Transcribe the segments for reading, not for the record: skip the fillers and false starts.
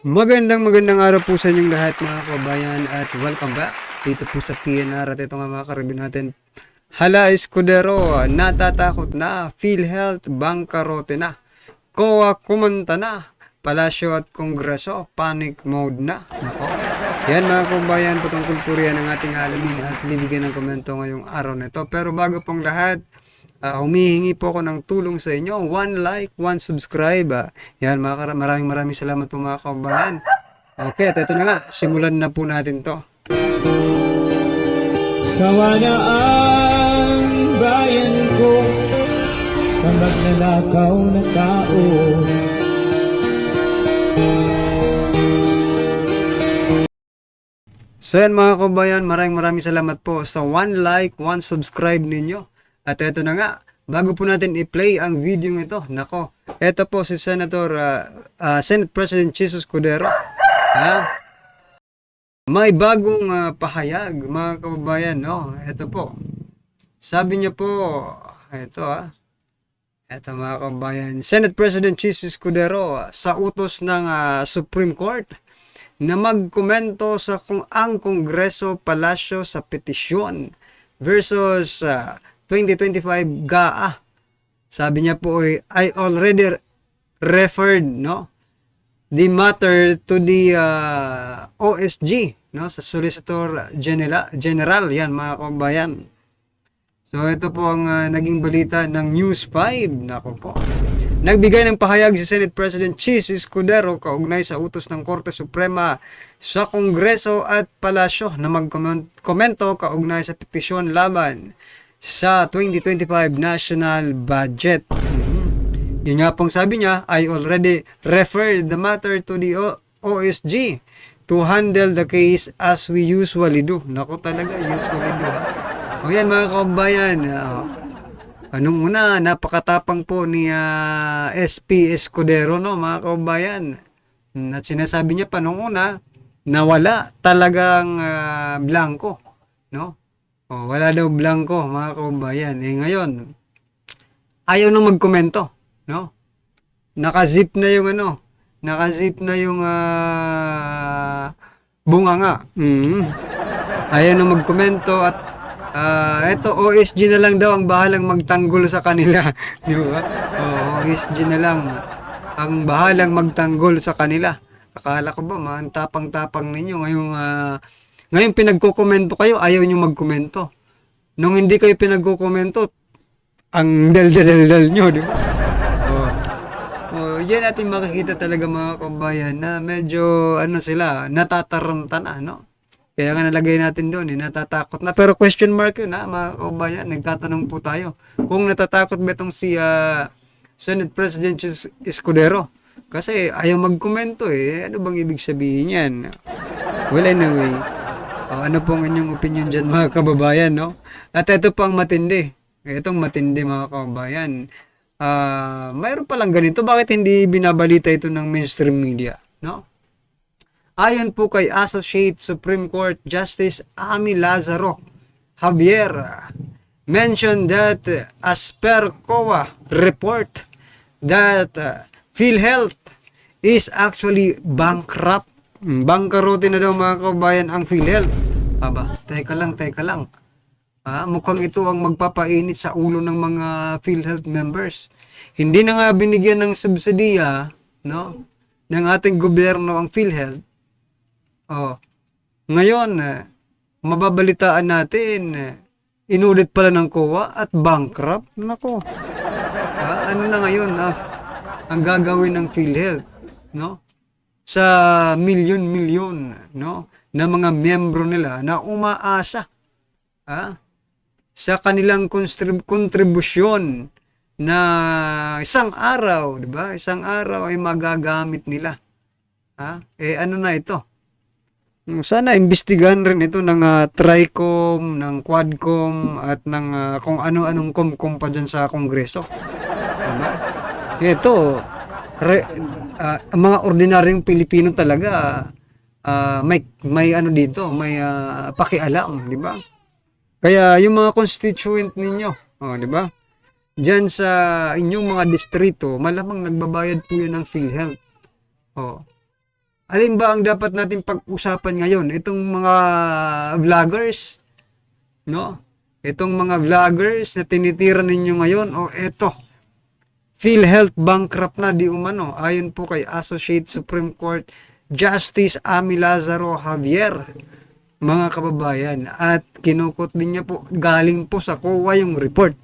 Magandang araw po sa inyong lahat mga kabayan at welcome back dito po sa PNR at ito nga mga karibin natin. Hala Escudero, natatakot na, PhilHealth, bangkarote na, COA kumanta na, Palasyo at Kongreso, panic mode na. Nako. Yan mga kabayan, patungkol po riyan ang ating alamin at bibigyan ng komento ngayong araw na ito. Pero bago pong lahat, humihingi po ako ng tulong sa inyo. 1 like, 1 subscribe. Yan, maraming salamat po mga kabayan. Okay, at ito na nga, simulan na po natin to. Sawa na ang bayan ko sa magnanakaw na tao. So yan mga kabayan, maraming salamat po sa 1 like, 1 subscribe ninyo. At ito na nga, bago po natin i-play ang video ito, nako, ito po si Senator, Senate President Jesus Escudero. May bagong pahayag mga kababayan, no? Ito po. Sabi niya po, ito mga kababayan, Senate President Jesus Escudero sa utos ng Supreme Court na magkomento sa kung ang Kongreso Palasyo sa petisyon versus 2025 GAA. Sabi niya po I already referred the matter to the OSG, sa Solicitor General yan mga kababayan. So ito po ang naging balita ng News 5. Nako po. Nagbigay ng pahayag si Senate President Jesus Escudero kaugnay sa utos ng Korte Suprema sa Kongreso at Palasyo na magkomento kaugnay sa petisyon laban sa 2025 National Budget. Yun nga pong sabi niya, I already referred the matter to the OSG to handle the case as we usually do. Nako talaga, usually do. O yan mga kabayan, anong una, napakatapang po ni SP Escudero, mga kabayan. At sinasabi niya pa nung una, nawala talagang blanco, wala daw blanco, mga kabayan. Ngayon, ayaw nang magkomento, Nakazip na yung nakazip na yung bunganga. Ayaw nang magkomento at eto OSG na lang daw ang bahalang magtanggol sa kanila, di ba? OSG na lang ang bahalang magtanggol sa kanila. Akala ko ba man tapang-tapang ninyo ngayon pinagkokomento kayo, ayaw niyo magkomento. Nung hindi kayo pinagkokomento, ang dal-dal nyo, di ba? Diyan natin makikita talaga mga kabayan na medyo sila, natataranta na, Kaya nga nalagay natin doon, natatakot na. Pero question mark yun, mga kabayan. Nagtatanong po tayo. Kung natatakot ba itong si Senate President Escudero? Kasi ayaw magkomento Ano bang ibig sabihin yan? Well, anyway. Ano pong inyong opinion dyan mga kababayan, At ito pang matindi. Itong matindi mga kababayan. Mayroon palang ganito. Bakit hindi binabalita ito ng mainstream media, Ayon po kay Associate Supreme Court Justice Amy Lazaro Javier, mentioned that as per COA report that PhilHealth is actually bankrupt. Bangkarote na daw mga kabayan ang PhilHealth. Teka lang. Mukhang ito ang magpapainit sa ulo ng mga PhilHealth members. Hindi na nga binigyan ng subsidiya, ng ating gobyerno ang PhilHealth. Ngayon, mababalitaan natin, inulit pala ng COA at bankrupt. Nako. Ano na ngayon ang gagawin ng PhilHealth, sa milyon-milyon, na mga miyembro nila na umaasa, sa kanilang kontribusyon na isang araw, di ba? Isang araw ay magagamit nila. Ano na ito? Sana imbestigahan rin ito ng TRICOM, ng Quadcom, at ng kung ano-anong comcom pa dyan sa Kongreso. Diba? Ito, mga ordinaryong Pilipino talaga, may ano dito, may pakialam, di ba? Kaya yung mga constituent ninyo, di ba? Diyan sa inyong mga distrito, malamang nagbabayad po yan ng PhilHealth. Alin ba ang dapat natin pag-usapan ngayon? Itong mga vloggers, no? Itong mga vloggers na tinitira ninyo ngayon, o eto, PhilHealth bankrupt na di umano, ayon po kay Associate Supreme Court Justice Amy Lazaro Javier, mga kababayan. At kinukot din niya po, galing po sa COA yung report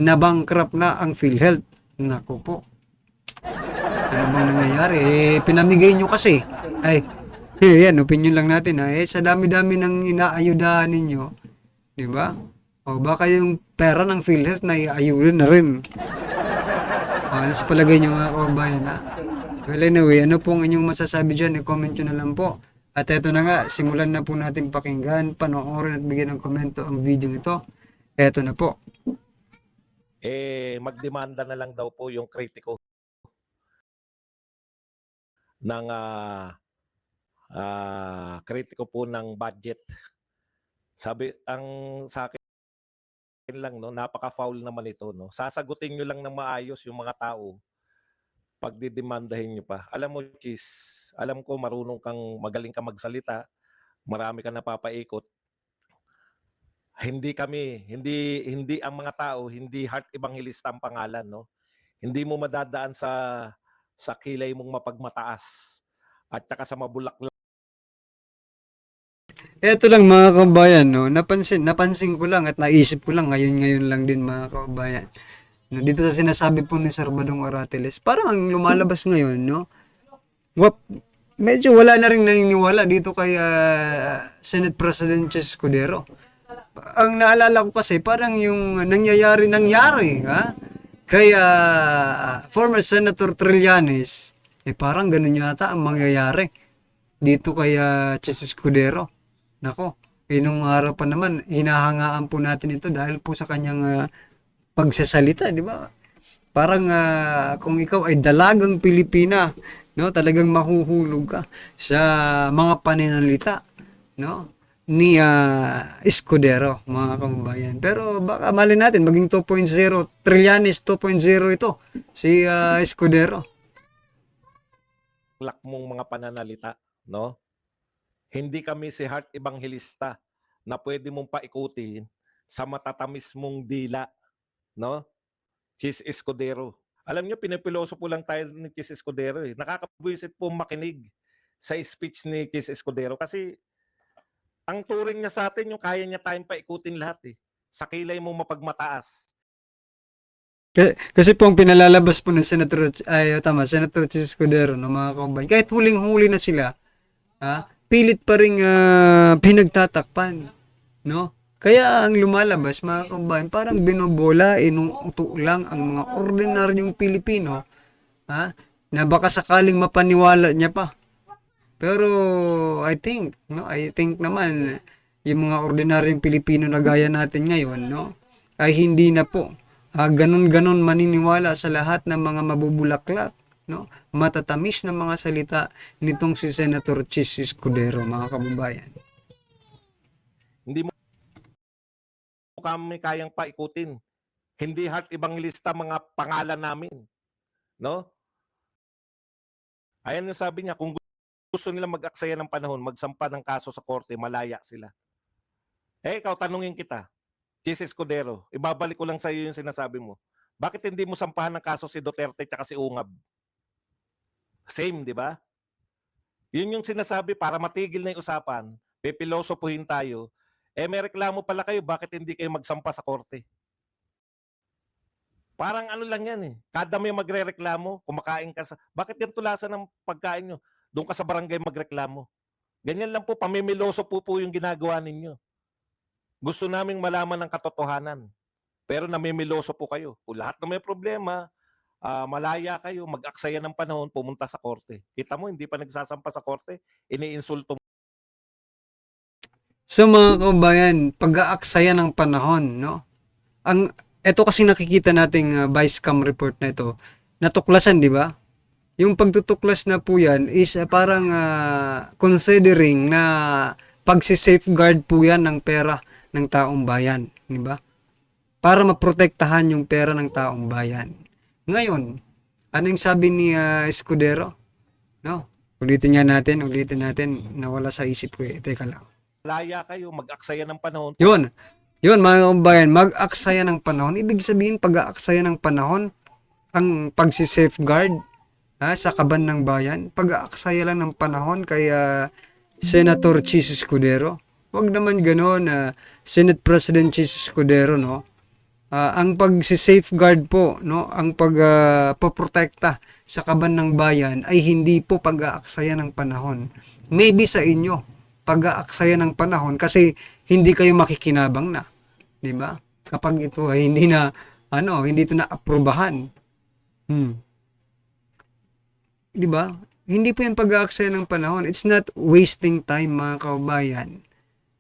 na bankrupt na ang PhilHealth. Naku po. Ano bang nangyayari? Pinamigay nyo kasi. Ay, yan, opinion lang natin. Sa dami-dami ng inaayudahan ninyo, di ba? O baka yung pera ng PhilHealth na iayudan na rin. Ano sa palagay nyo mga kababayan, ha? Well, anyway, ano pong inyong masasabi dyan? I-comment nyo na lang po. At eto na nga, simulan na po natin pakinggan, panoorin at bigyan ng komento ang video ito. Eto na po. Magdemanda na lang daw po yung kritiko ng kritiko po ng budget. Sabi ang sa akin lang, no, napaka-foul naman ito, no. Sasagutin niyo lang ng maayos yung mga tao. Pagdidemandahin niyo pa. Alam mo, Chis, alam ko magaling ka magsalita, marami ka napapaikot. Hindi ang mga tao, hindi heart evangelista ang pangalan, no. Hindi mo madadaan sa kilay mong mapagmataas at saka sa mabulaklak. Eto lang mga kababayan, no, napansin ko lang at naisip ko lang ngayon lang din mga kababayan. No, dito sa sinasabi po ni Sir Badong Aratiles, parang ang lumalabas ngayon, no. Medyo wala na rin naniniwala dito kay Senate President Chis Escudero. Ang naalala ko kasi parang yung nangyari, ha? Kaya former Senator Trillanes, parang ganun yata ang mangyayari dito kay Chis Escudero. Nako, nung araw pa naman, hinahangaan po natin ito dahil po sa kanyang pagsasalita, di ba? Parang kung ikaw ay dalagang Pilipina, no, talagang mahuhulog ka sa mga paninalita, no, ni Escudero, mga kababayan. Pero baka mali natin maging 2.0, Trillanes 2.0 ito, si Escudero. Mong mga pananalita, no? Hindi kami si heart evangelista na pwede mong paikutin sa matatamis mong dila, no? Chis Escudero. Alam niyo, pinipiloso po lang tayo ni Chis Escudero. Nakakabwisit po makinig sa speech ni Chis Escudero kasi ang turing niya sa atin, yung kaya niya tayong paikutin lahat sa kilay mong mapagmataas. Kasi po ang pinalalabas po ng Senator Chis Escudero, no, mga kababayan, kahit huling-huli na sila, pilit pa rin pinagtatakpan, no? Kaya ang lumalabas, mga kababayan, parang binobola, inuuto lang ang mga ordinaryong Pilipino, na baka sakaling mapaniwala niya pa. Pero I think naman yung mga ordinaryong Pilipino na gaya natin ngayon, no, ay hindi na po ganun-ganon maniniwala sa lahat ng mga mabubulaklak, no, matatamis na mga salita nitong si Senator Chis Escudero, mga kababayan. Hindi mo kami kayang paikutin. Hindi heart evangelista mga pangalan namin, no? Ayan yung sabi niya, kung gusto nila mag-aksaya ng panahon, magsampa ng kaso sa korte, malaya sila. Ikaw, tanungin kita, Chis Escudero, ibabalik ko lang sa iyo yung sinasabi mo. Bakit hindi mo sampahan ng kaso si Duterte at si Ungab? Same, di ba? Yun yung sinasabi para matigil na yung usapan, pipilosopuhin tayo, may reklamo pala kayo, bakit hindi kayo magsampa sa korte? Parang ano lang yan Kada may magre-reklamo, kumakain ka sa... Bakit yan tulasan ng pagkain nyo? Doon ka sa barangay magreklamo. Ganyan lang po, pamimiloso po yung ginagawa ninyo. Gusto naming malaman ng katotohanan. Pero namimiloso po kayo. Kung lahat na may problema, malaya kayo, mag-aksaya ng panahon, pumunta sa korte. Kita mo, hindi pa nagsasampa sa korte, iniinsulto mo. So mga kababayan, pag-aaksaya ng panahon, no? Ito kasi nakikita nating vice cam report na ito, natuklasan, di ba? Yung pagtutuklas na po yan is parang considering na pagsi-safeguard po yan ng pera ng taong bayan, di ba? Para maprotektahan yung pera ng taong bayan. Ngayon, ano yung sabi ni Escudero? No? Ulitin natin. Nawala sa isip ko eh. Teka lang. Laya kayo, mag-aksaya ng panahon. Yun. Yun, mga kababayan, mag-aksaya ng panahon. Ibig sabihin, pag-aaksaya ng panahon, ang pagsi-safeguard sa kaban ng bayan, pag-aaksaya lang ng panahon kay Senator Chis Escudero. Huwag naman gano'n, Senate President Chis Escudero, no? Ang pag-safeguard po, no, ang pagpoprotekta sa kaban ng bayan ay hindi po pag-aaksaya ng panahon. Maybe sa inyo, pag-aaksaya ng panahon kasi hindi kayo makikinabang na, 'di ba? Kapag ito ay hindi ito na aprubahan. 'Di ba? Hindi po 'yung pag-aaksaya ng panahon. It's not wasting time, mga kababayan,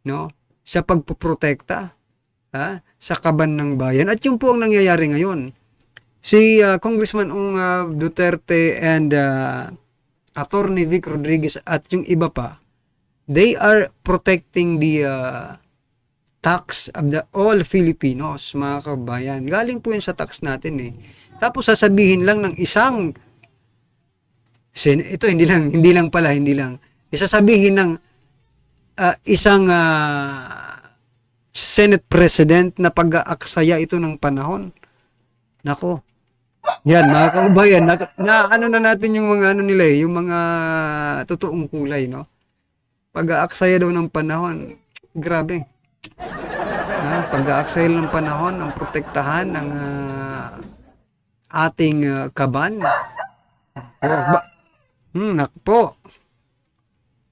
no? Sa pagpoprotekta sa kaban ng bayan. At yun po ang nangyayari ngayon. Si Congressman Duterte and Attorney Vic Rodriguez at yung iba pa, they are protecting the tax of the all Filipinos, mga kabayan. Galing po yun sa tax natin eh. Tapos sasabihin lang ng isang hindi lang. Isasabihin ng isang Senate President na pag-aaksaya ito ng panahon. Nako. Yan, mga kababayan, na natin yung mga nila yung mga totoong kulay, no? Pag-aaksaya daw ng panahon. Grabe. Pag-aaksaya ng panahon, ang protektahan ng ating kaban. Nako po.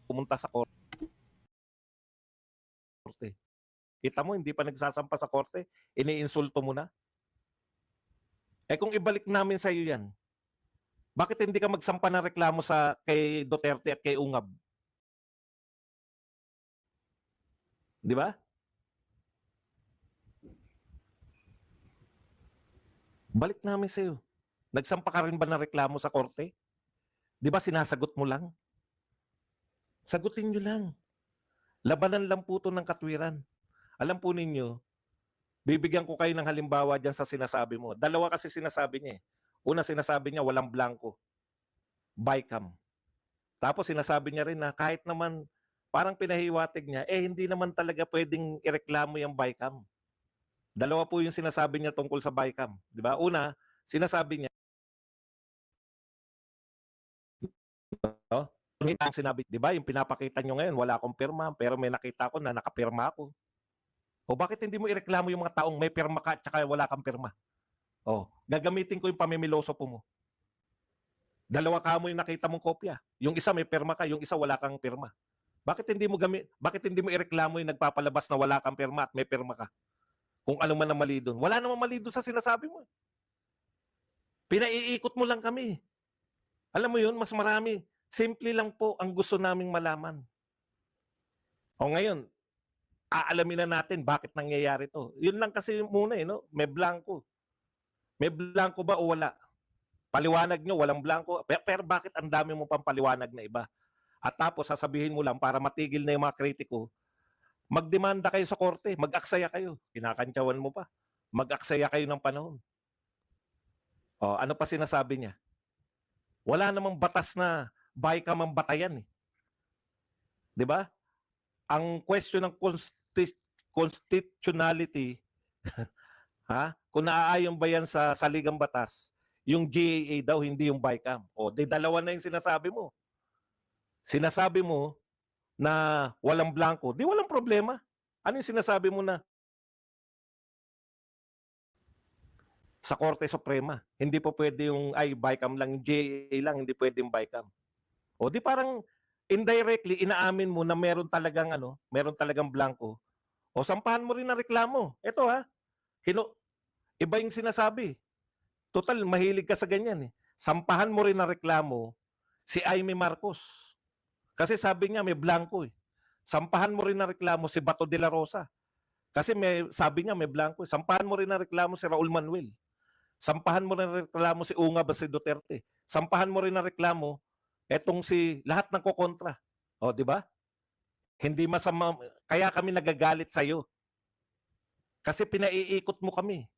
Pumunta sa korte. Kita mo, hindi pa nagsasampa sa korte, iniinsulto mo na. Kung ibalik namin sa iyo yan, bakit hindi ka magsampa ng reklamo kay Duterte at kay Ungab? Di ba? Balik namin sa iyo. Nagsampa ka rin ba ng reklamo sa korte? Di ba sinasagot mo lang? Sagutin nyo lang. Labanan lang po ito ng katwiran. Alam po ninyo, bibigyan ko kayo ng halimbawa dyan sa sinasabi mo. Dalawa kasi sinasabi niya eh. Una sinasabi niya, walang blanco. Bycam. Tapos sinasabi niya rin na kahit naman parang pinahiwatig niya, hindi naman talaga pwedeng ireklamo yung bycam. Dalawa po yung sinasabi niya tungkol sa bycam. Di ba? Una, sinasabi niya, ang sinabi, di ba, yung pinapakita nyo ngayon, wala akong pirma, pero may nakita ko na nakapirma ako. O bakit hindi mo ireklamo yung mga taong may pirma ka at saka wala kang pirma? Gagamitin ko yung pamimiloso po mo. Dalawa ka mo yung nakita mong kopya. Yung isa may pirma ka, yung isa wala kang pirma. Bakit hindi mo ireklamo yung nagpapalabas na wala kang pirma at may pirma ka? Kung ano man ang mali doon. Wala namang mali doon sa sinasabi mo. Pinaiikot mo lang kami. Alam mo yun, mas marami. Simple lang po ang gusto naming malaman. Ngayon, aalamin na natin bakit nangyayari to. Yun lang kasi muna no? May blanco. May blanco ba o wala? Paliwanag nyo, walang blanco. Pero bakit ang dami mo pang paliwanag na iba? At tapos sasabihin mo lang para matigil na yung mga kritiko, magdemanda kayo sa korte, mag-aksaya kayo. Kinakantyawan mo pa. Mag-aksaya kayo ng panahon. Ano pa sinasabi niya? Wala namang batas na bycam ang batayan eh. 'Di ba? Ang question ng constitutionality kung naaayon ba yan sa saligang batas, yung GAA daw hindi yung bycam. Dalawa na yung sinasabi mo. Sinasabi mo na walang blanco, di walang problema. Ano yung sinasabi mo na sa Korte Suprema, hindi po pwede yung bycam lang, yung GAA lang, hindi pwede yung bycam. Di parang indirectly inaamin mo na meron talagang blanco. Sampahan mo rin ng reklamo. Ito iba yung sinasabi. Total, mahilig ka sa ganyan eh. Sampahan mo rin ng reklamo si Amy Marcos. Kasi sabi niya may blanco eh. Sampahan mo rin ng reklamo si Bato de la Rosa. Kasi sabi niya may blanco eh. Sampahan mo rin ng reklamo si Raul Manuel. Sampahan mo rin ng reklamo si Ungab at si Duterte. Sampahan mo rin ng reklamo etong lahat ng kokontra. Di ba? Hindi masama, kaya kami nagagalit sa iyo. Kasi pinaiikot mo kami.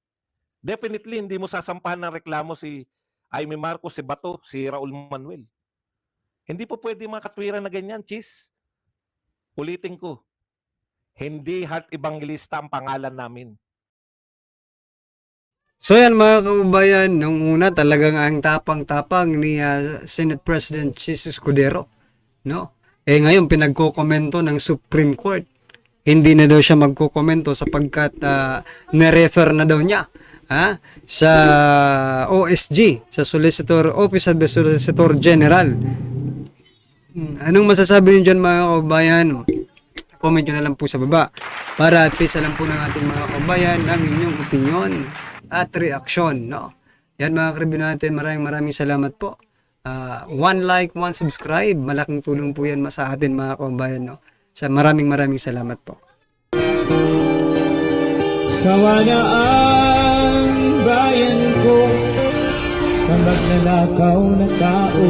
Definitely hindi mo sasampahan ng reklamo si Amy Marcos, si Bato, si Raul Manuel. Hindi po pwede mga katwiran na ganyan, Chis. Ulitin ko, hindi Heart Evangelista ang pangalan namin. So yan mga kababayan, nung una talagang ang tapang-tapang ni Senate President Chis Escudero, no? Ngayon pinagkokomento ng Supreme Court. Hindi na daw siya magkokomento sapagkat nirefer na daw niya sa OSG, sa Solicitor Office of the Solicitor General. Anong masasabi niyo dyan mga kababayan? Comment nyo na lang po sa baba para at least alam po ng ating mga kababayan ang inyong opinion at reaksyon, no? Yan mga karibyo natin, maraming salamat po. 1 like, 1 subscribe, malaking tulong po yan sa atin mga kababayan, no? Sa maraming salamat po. Sawa na ang bayan ko sa magnanakaw na tao.